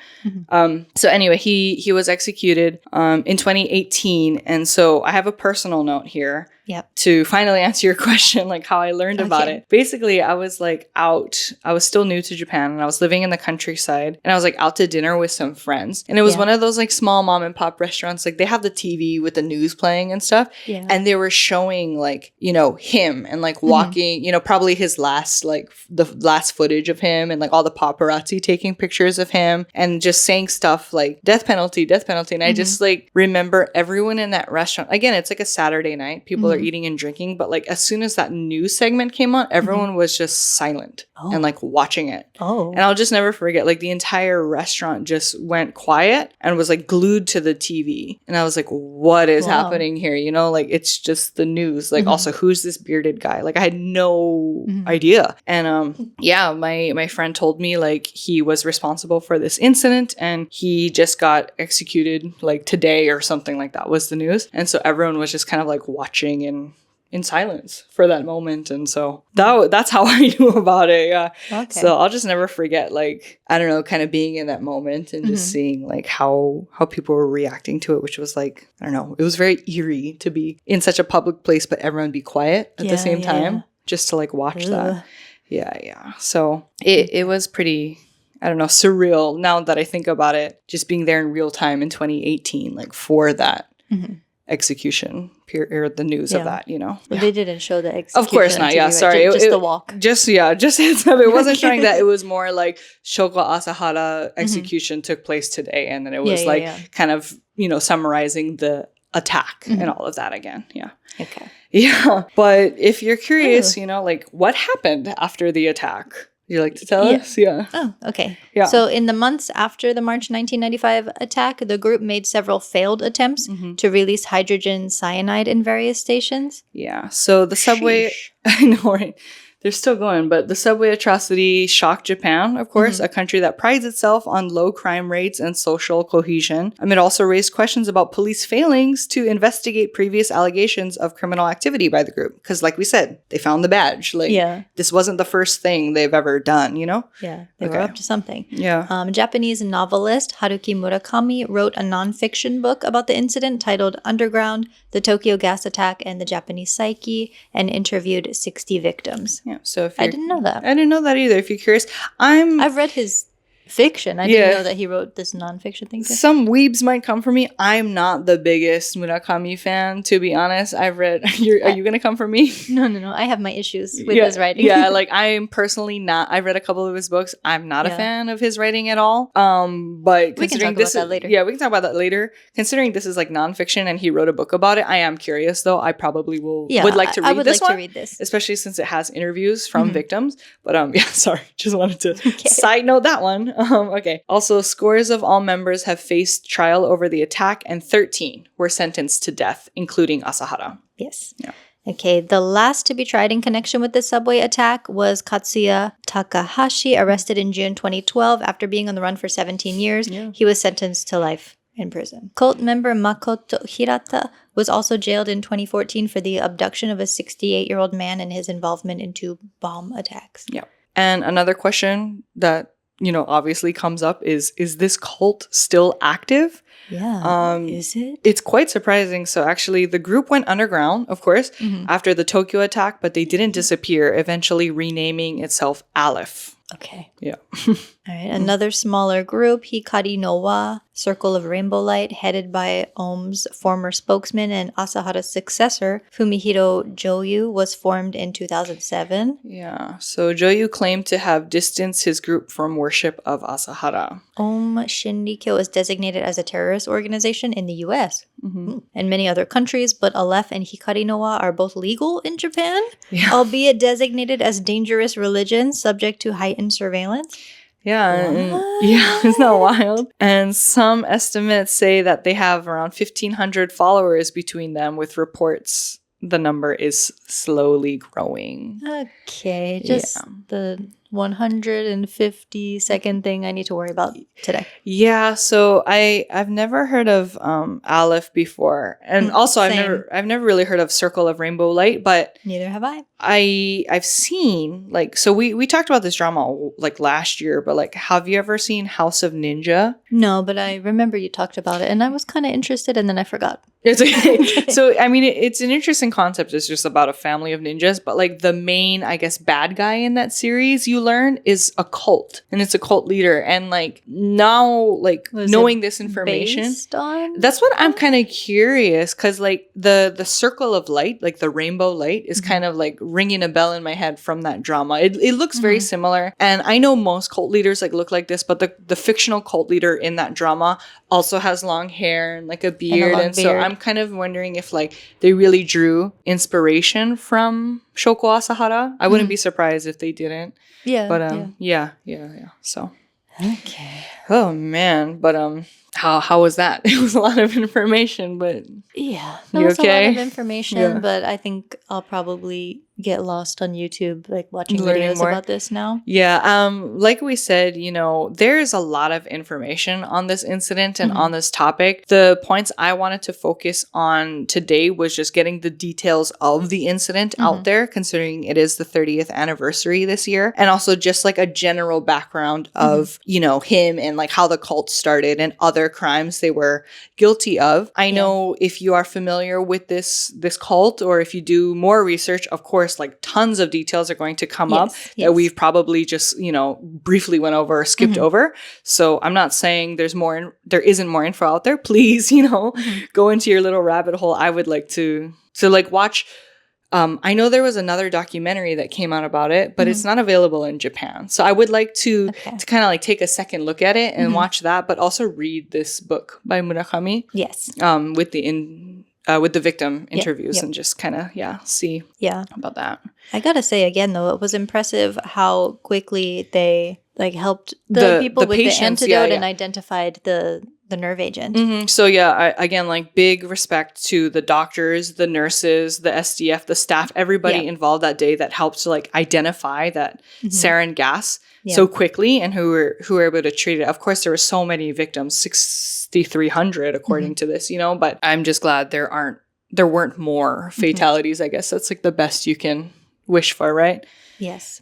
So anyway, he was executed in 2018. And so I have a personal note here. To finally answer your question, like how I learned about it. Basically, I was like out. I was still new to Japan and I was living in the countryside and I was like out to dinner with some friends. And it was one of those like small mom and pop restaurants. Like they have the TV with the news playing and stuff. And they were showing like, you know, him and like walking, you know, probably his last, like the last footage of him and like all the paparazzi taking pictures of him and just saying stuff like death penalty, death penalty. And I just like remember everyone in that restaurant. Again, it's like a Saturday night. People are eating and drinking, but like as soon as that news segment came on, everyone was just silent and like watching it. And I'll just never forget, like the entire restaurant just went quiet and was like glued to the TV. And I was like, what is happening here? You know, like it's just the news. Like also, who's this bearded guy? Like I had no idea. And yeah, my friend told me like he was responsible for this incident and he just got executed like today or something like that was the news. And so everyone was just kind of like watching and in silence for that moment. And so that's how I knew about it. Yeah. So I'll just never forget, like, I don't know, kind of being in that moment and just seeing like how people were reacting to it, which was like, I don't know, it was very eerie to be in such a public place, but everyone be quiet at the same time just to like watch that. Yeah. So it was pretty, I don't know, surreal now that I think about it, just being there in real time in 2018, like for that execution or the news of that, you know. But they didn't show the execution. Of course not. Yeah, sorry. Just the walk. Just heads up. It wasn't showing that. It was more like Shoko Asahara execution took place today, and then it was kind of, you know, summarizing the attack and all of that again. Yeah. Okay. Yeah, but if you're curious, you know, like what happened after the attack? You like to tell us? Yeah. Oh, okay. Yeah. So in the months after the March 1995 attack, the group made several failed attempts to release hydrogen cyanide in various stations. Yeah. So the subway, I know, right? They're still going, but the subway atrocity shocked Japan, of course, a country that prides itself on low crime rates and social cohesion. It also raised questions about police failings to investigate previous allegations of criminal activity by the group. Because like we said, they found the badge. Like, this wasn't the first thing they've ever done, you know? Yeah, they were up to something. Yeah. Japanese novelist Haruki Murakami wrote a nonfiction book about the incident titled Underground, the Tokyo Gas Attack, and the Japanese Psyche, and interviewed 60 victims. Yeah, so if I didn't know that. I didn't know that either. If you're curious, I've read his fiction. I didn't know that he wrote this nonfiction thing too. Some weebs might come for me. I'm not the biggest Murakami fan, to be honest. I've read. Are you gonna come for me? No. I have my issues with his writing. Yeah, like I'm personally not. I've read a couple of his books. I'm not a fan of his writing at all. But we can talk about that later. Yeah, we can talk about that later. Considering this is like nonfiction and he wrote a book about it, I am curious though. I probably would like to read this one. I would like to read this, especially since it has interviews from victims. But sorry, just wanted to side note that one. Okay. Also, scores of all members have faced trial over the attack, and 13 were sentenced to death, including Asahara. Yes. Yeah. Okay. The last to be tried in connection with the subway attack was Katsuya Takahashi, arrested in June 2012 after being on the run for 17 years. Yeah. He was sentenced to life in prison. Cult member Makoto Hirata was also jailed in 2014 for the abduction of a 68-year-old man and his involvement in 2 bomb attacks. Yeah. And another question that obviously comes up is this cult still active? Yeah. Is it? It's quite surprising. So actually the group went underground, of course, after the Tokyo attack, but they didn't disappear, eventually renaming itself Aleph. Okay. Yeah. All right. Another smaller group, Hikari no wa, Circle of Rainbow Light, headed by Aum's former spokesman and Asahara's successor, Fumihiro Joyu, was formed in 2007. Yeah. So Joyu claimed to have distanced his group from worship of Asahara. Aum Shinrikyo is designated as a terrorist organization in the U.S. and many other countries, but Aleph and Hikari no wa are both legal in Japan, albeit designated as dangerous religions subject to heightened surveillance. Yeah. Isn't that wild? And some estimates say that they have around 1,500 followers between them, with reports the number is slowly growing. Okay. Just the 152nd thing I need to worry about today. Yeah, so I've never heard of Aleph before, and also Same. I've never really heard of Circle of Rainbow Light, but Neither have I. I've seen, like, so we talked about this drama like last year, but like, have you ever seen House of Ninja? No, but I remember you talked about it, and I was kind of interested, and then I forgot. It's okay. So, I mean, it's an interesting concept. It's just about a family of ninjas, but like the main, I guess, bad guy in that series, you learn, is a cult, and it's a cult leader. And like now, like knowing this information, based on that's what I'm kind of curious, because like the circle of light, like the rainbow light, is kind of like ringing a bell in my head from that drama. It looks very similar, and I know most cult leaders like look like this, but the fictional cult leader in that drama also has long hair and like a beard, and so I'm kind of wondering if like they really drew inspiration from Shoko Asahara. I wouldn't be surprised if they didn't. Yeah. But yeah. So okay. oh man, but how was that? It was a lot of information, but yeah, you was okay? a lot of information, but I think I'll probably get lost on YouTube, like watching Learning videos more about this now. Yeah, like we said, you know, there's a lot of information on this incident and on this topic. The points I wanted to focus on today was just getting the details of the incident out there, considering it is the 30th anniversary this year, and also just like a general background of, you know, him and like how the cult started and other crimes they were guilty of. I know if you are familiar with this cult, or if you do more research, of course, like tons of details are going to come up that we've probably just, you know, briefly went over or skipped over. So I'm not saying there isn't more info out there. Please, you know, go into your little rabbit hole. I would like to like watch. I know there was another documentary that came out about it, but it's not available in Japan. So I would like to kind of like take a second look at it and watch that, but also read this book by Murakami. Yes. With the victim interviews and just kind of, see about that. I gotta say again, though, it was impressive how quickly they like helped the people with patients, the antidote and identified the nerve agent. So again, like big respect to the doctors, the nurses, the SDF, the staff, everybody involved that day that helped to like identify that sarin gas so quickly, and who were able to treat it. Of course, there were so many victims, 6,300 according to this, you know, but I'm just glad there weren't more fatalities. I guess that's like the best you can wish for, right? Yes.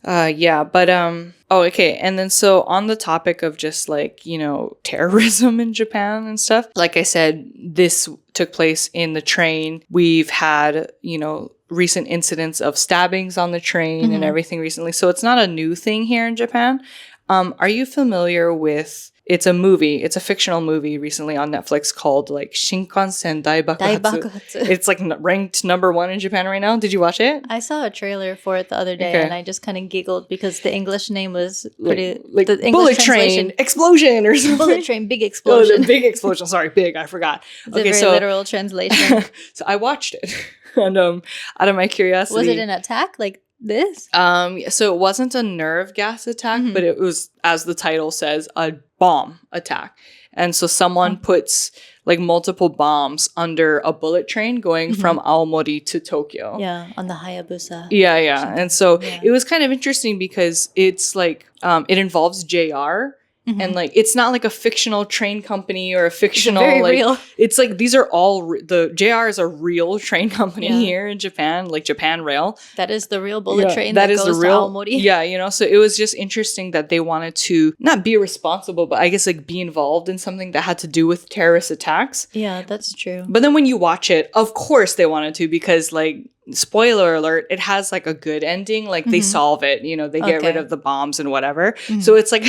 Okay. And then so on the topic of just like, you know, terrorism in Japan and stuff, like I said, this took place in the train. We've had, you know, recent incidents of stabbings on the train and everything recently. So it's not a new thing here in Japan. Are you familiar with, it's a fictional movie recently on Netflix called like Shinkansen Daibakatsu. It's like ranked number 1 in Japan right now. Did you watch it? I saw a trailer for it the other day and I just kind of giggled because the English name was pretty... Like the English bullet train explosion or something. Bullet train, big explosion. Oh, the big explosion. Sorry, big. I forgot. It's a very literal translation. So I watched it. And out of my curiosity... Was it an attack like this? So it wasn't a nerve gas attack, but it was, as the title says, a bomb attack. And so someone puts like multiple bombs under a bullet train going from Aomori to Tokyo. Yeah, on the Hayabusa. Yeah. And so it was kind of interesting because it's like, it involves JR. And like, it's not like a fictional train company or a fictional, very like, real. It's like, these are all, the JR is a real train company here in Japan, like Japan Rail. That is the real bullet train that is goes the real, to Aomori. Yeah, you know, so it was just interesting that they wanted to not be responsible, but I guess like be involved in something that had to do with terrorist attacks. Yeah, that's true. But then when you watch it, of course they wanted to, because like, spoiler alert, it has like a good ending. Like they solve it, you know, they get rid of the bombs and whatever. So it's like,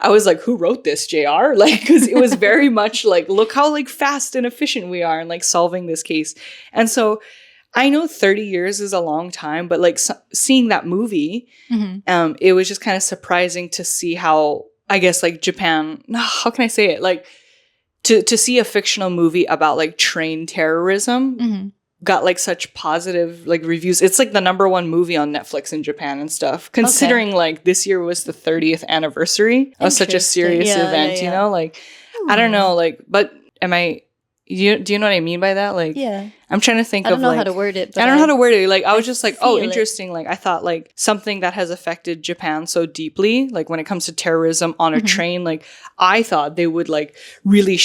I was like, who wrote this, JR? Like, because it was very much like, look how like fast and efficient we are in like solving this case. And so I know 30 years is a long time, but like seeing that movie, it was just kind of surprising to see how, I guess like Japan, how can I say it? Like to see a fictional movie about like train terrorism got like such positive like reviews. It's like the number 1 movie on Netflix in Japan and stuff, considering like this year was the 30th anniversary of such a serious event, you know, like I don't know, like, but am I do you know what I mean by that? Like, yeah. I'm trying to think I don't of know like, how to word it. But I don't know how to word it. Like, I was just like, oh, feel it. interesting. Like, I thought like something that has affected Japan so deeply, like when it comes to terrorism on a train, like I thought they would like really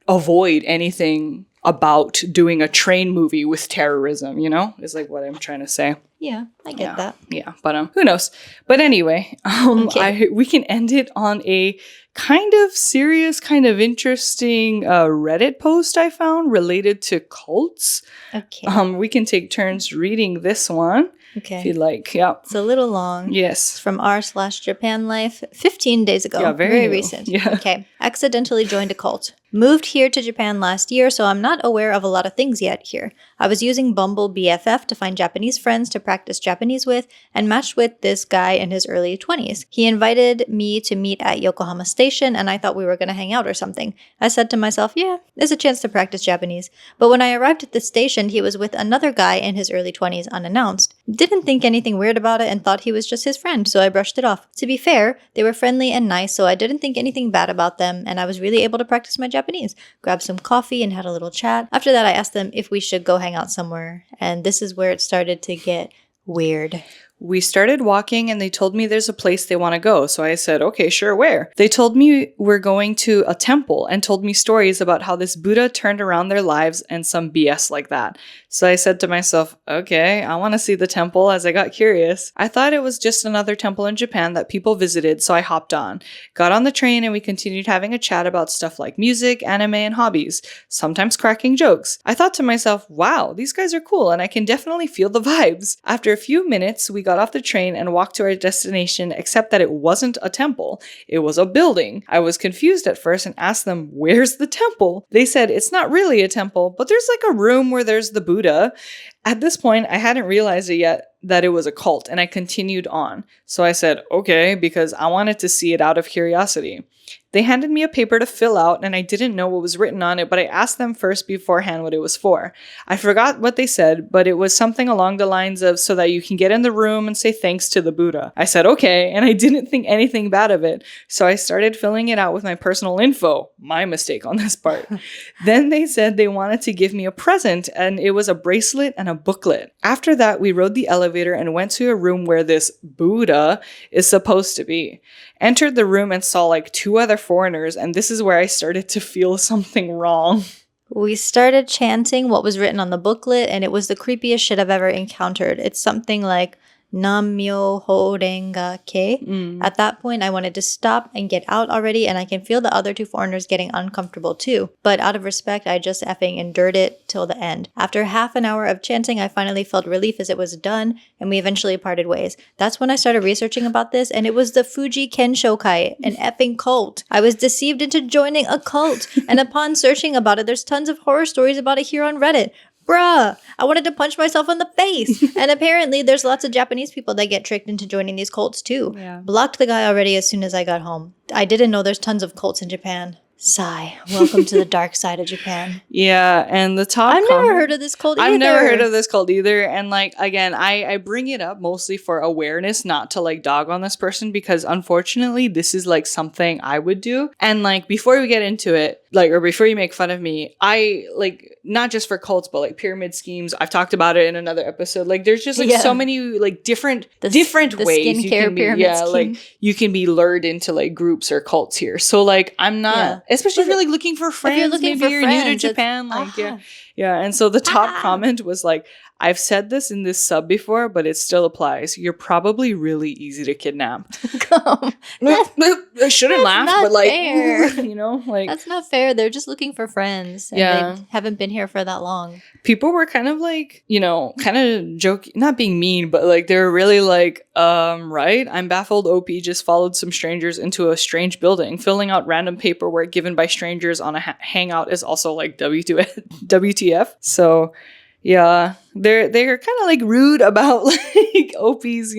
avoid anything about doing a train movie with terrorism, you know, is like what I'm trying to say. Yeah, I get that. Yeah, but who knows? But anyway, Okay. we can end it on a kind of serious, kind of interesting Reddit post I found related to cults. Okay. We can take turns reading this one. Okay. If you'd like. Yeah. It's a little long. Yes. It's from r/Japan Life 15 days ago. Yeah, very new. Recent. Yeah. Okay. Accidentally joined a cult. Moved here to Japan last year, so I'm not aware of a lot of things yet here. I was using Bumble BFF to find Japanese friends to practice Japanese with and matched with this guy in his early 20s. He invited me to meet at Yokohama Station and I thought we were going to hang out or something. I said to myself, yeah, there's a chance to practice Japanese. But when I arrived at the station, he was with another guy in his early 20s unannounced. Didn't think anything weird about it and thought he was just his friend, so I brushed it off. To be fair, they were friendly and nice, so I didn't think anything bad about them and I was really able to practice my Japanese. Grabbed some coffee and had a little chat. After that, I asked them if we should go hang out somewhere, and this is where it started to get weird. We started walking and they told me there's a place they want to go. So I said, okay, sure, where? They told me we're going to a temple and told me stories about how this Buddha turned around their lives and some BS like that. So I said to myself, okay, I want to see the temple as I got curious. I thought it was just another temple in Japan that people visited, so I hopped on. Got on the train and we continued having a chat about stuff like music, anime, and hobbies, sometimes cracking jokes. I thought to myself, wow, these guys are cool and I can definitely feel the vibes. After a few minutes, we got off the train and walked to our destination, except that it wasn't a temple. It was a building. I was confused at first and asked them, where's the temple? They said, it's not really a temple, but there's like a room where there's the Buddha. At this point, I hadn't realized it yet that it was a cult, and I continued on. So I said, okay, because I wanted to see it out of curiosity. They handed me a paper to fill out, and I didn't know what was written on it, but I asked them first beforehand what it was for. I forgot what they said, but it was something along the lines of so that you can get in the room and say thanks to the Buddha. I said, okay, and I didn't think anything bad of it, so I started filling it out with my personal info. My mistake on this part. Then they said they wanted to give me a present, and it was a bracelet and a booklet. After that, we rode the elevator and went to a room where this Buddha is supposed to be. Entered the room and saw like 2 other foreigners, and this is where I started to feel something wrong. We started chanting what was written on the booklet, and it was the creepiest shit I've ever encountered. It's something like Nam-myoho Renge-kyo. At that point, I wanted to stop and get out already, and I can feel the other 2 foreigners getting uncomfortable too. But out of respect, I just effing endured it till the end. After half an hour of chanting, I finally felt relief as it was done, and we eventually parted ways. That's when I started researching about this, and it was the Fuji Kenshokai, an effing cult. I was deceived into joining a cult, and upon searching about it, there's tons of horror stories about it here on Reddit. Bruh, I wanted to punch myself in the face. And apparently there's lots of Japanese people that get tricked into joining these cults too. Yeah. Blocked the guy already as soon as I got home. I didn't know there's tons of cults in Japan. Sigh. Welcome to the dark side of Japan. Yeah, and the top I've never heard of this cult either. I've never heard of this cult either. And like, again, I bring it up mostly for awareness, not to like dog on this person, because unfortunately this is like something I would do. And like, before we get into it, like, or before you make fun of me, I like, not just for cults, but like pyramid schemes. I've talked about it in another episode. Like, there's just like so many like different ways you can be, like you can be lured into like groups or cults here. So like, I'm not, especially if you're like looking for friends, maybe you're new to Japan, like yeah. And so the top comment was like, I've said this in this sub before, but it still applies. You're probably really easy to kidnap. I shouldn't laugh, but like, you know, like that's not fair. They're just looking for friends. And they haven't been here for that long. People were kind of like, you know, kind of joking, not being mean, but like they were really like, right? I'm baffled. OP just followed some strangers into a strange building. Filling out random paperwork given by strangers on a hangout is also like WTF. So yeah, they're kind of like rude about like OP's,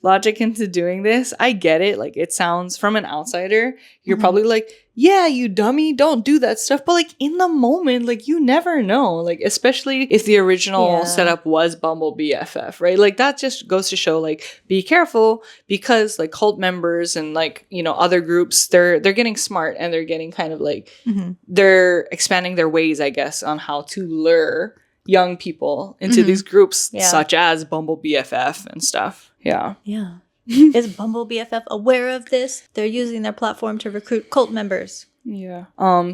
logic into doing this. I get it. Like, it sounds from an outsider, you're probably like, yeah, you dummy, don't do that stuff. But like in the moment, like you never know. Like, especially if the original setup was Bumble BFF, right? Like that just goes to show like be careful, because like cult members and like, other groups, they're getting smart, and they're getting kind of like they're expanding their ways, I guess, on how to lure young people into these groups such as Bumble BFF and stuff. Yeah. Yeah. Is Bumble BFF aware of this? They're using their platform to recruit cult members. Yeah.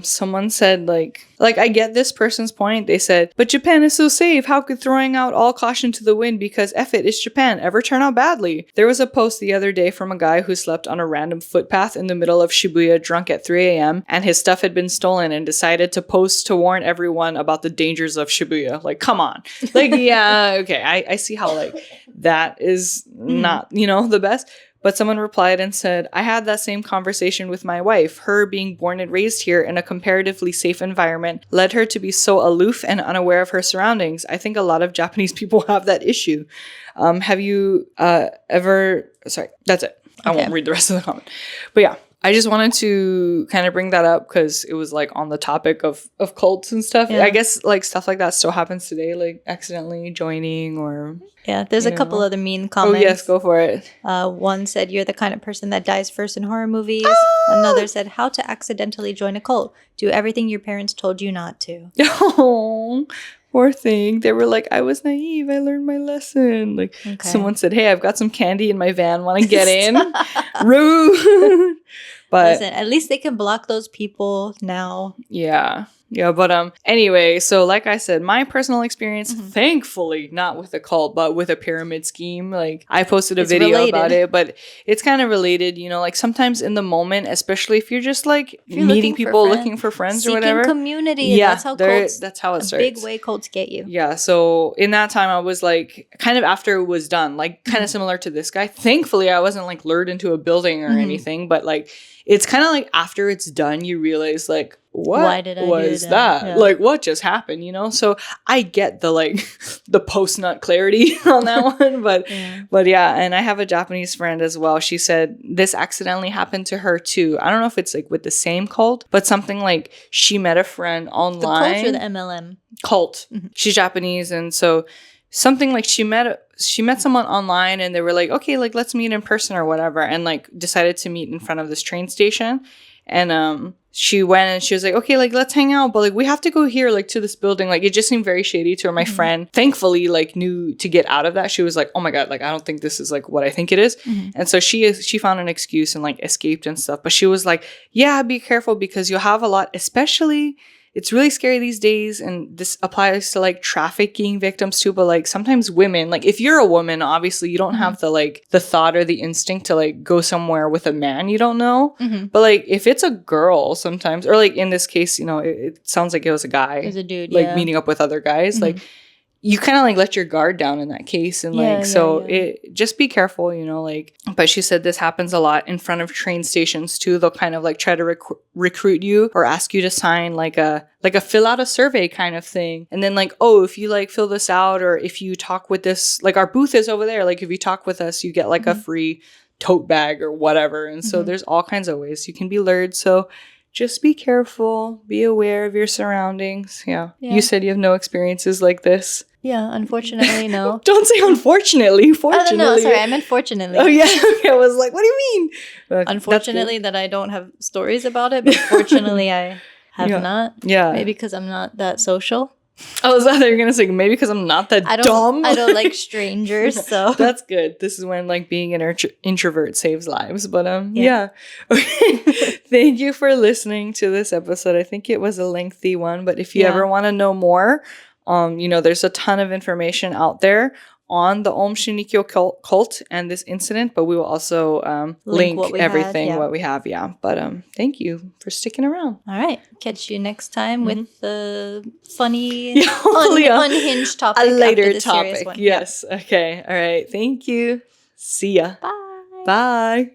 Someone said like I get this person's point. They said, but Japan is so safe. How could throwing out all caution to the wind because F it, it's Japan ever turn out badly? There was a post the other day from a guy who slept on a random footpath in the middle of Shibuya drunk at 3 a.m. and his stuff had been stolen, and decided to post to warn everyone about the dangers of Shibuya. Like, come on. Like, yeah, okay. I see how like that is not, the best. But someone replied and said, I had that same conversation with my wife. Her being born and raised here in a comparatively safe environment led her to be so aloof and unaware of her surroundings. I think a lot of Japanese people have that issue. Have you ever... Sorry, that's it. I won't read the rest of the comment. But yeah, I just wanted to kind of bring that up because it was like on the topic of cults and stuff. Yeah. I guess like stuff like that still happens today, like accidentally joining or... Yeah, there's a couple other mean comments. Oh, yes, go for it. One said, you're the kind of person that dies first in horror movies. Another said, how to accidentally join a cult. Do everything your parents told you not to. Oh, poor thing. They were like, I was naive. I learned my lesson. Like, someone said, hey, I've got some candy in my van. Want to get in? Rude. But listen, at least they can block those people now. Yeah. Yeah, but anyway, so like I said, my personal experience, thankfully not with a cult, but with a pyramid scheme. Like I posted a video about it, but it's kind of related, like sometimes in the moment, especially if you're just like meeting people, looking for friends or whatever. Community. Yeah, that's how it starts. Big way cults get you. Yeah, so in that time I was like, kind of after it was done, like kind of similar to this guy. Thankfully, I wasn't like lured into a building or anything, but like it's kind of like after it's done, you realize like, what was that? Yeah. Like, what just happened, So I get the, like, the post-nut clarity on that one. But yeah, and I have a Japanese friend as well. She said this accidentally happened to her, too. I don't know if it's, like, with the same cult, but something like she met a friend online. The cult or the MLM? Cult. She's Japanese, and so something like she met someone online, and they were like, okay, like, let's meet in person or whatever, and, like, decided to meet in front of this train station. And she went and she was like, okay, like, let's hang out, but like we have to go here, like to this building. Like it just seemed very shady to her. My friend thankfully like knew to get out of that. She was like, oh my God, like I don't think this is like what I think it is. And so she found an excuse and like escaped and stuff. But she was like, yeah, be careful because you'll have a lot, especially it's really scary these days, and this applies to like trafficking victims too, but like sometimes women, like if you're a woman, obviously you don't have the like the thought or the instinct to like go somewhere with a man you don't know. But like if it's a girl sometimes, or like in this case, it sounds like it was a guy. It was a dude, like meeting up with other guys. Like you kind of like let your guard down in that case, and like it just be careful, like. But she said this happens a lot in front of train stations too. They'll kind of like try to recruit you or ask you to sign like a fill out a survey kind of thing, and then like, oh, if you like fill this out, or if you talk with this, like our booth is over there, like if you talk with us you get like a free tote bag or whatever. And so there's all kinds of ways you can be lured. So just be careful, be aware of your surroundings. Yeah. You said you have no experiences like this. Yeah, unfortunately, no. Don't say unfortunately. Fortunately. Oh, no, sorry, I meant fortunately. Oh, yeah. Okay, I was like, what do you mean? Unfortunately that I don't have stories about it, but fortunately I have not. Yeah. Maybe because I'm not that social. I was out there going to say, maybe because I'm not that dumb. I don't like strangers, so. That's good. This is when like being an introvert saves lives. But yeah. Okay. Thank you for listening to this episode. I think it was a lengthy one, but if you ever want to know more, there's a ton of information out there on the Aum Shinrikyo cult and this incident, but we will also link everything, what we have. Yeah. But thank you for sticking around. All right. Catch you next time with the funny, unhinged topic. A later topic. Yes. Okay. All right. Thank you. See ya. Bye. Bye.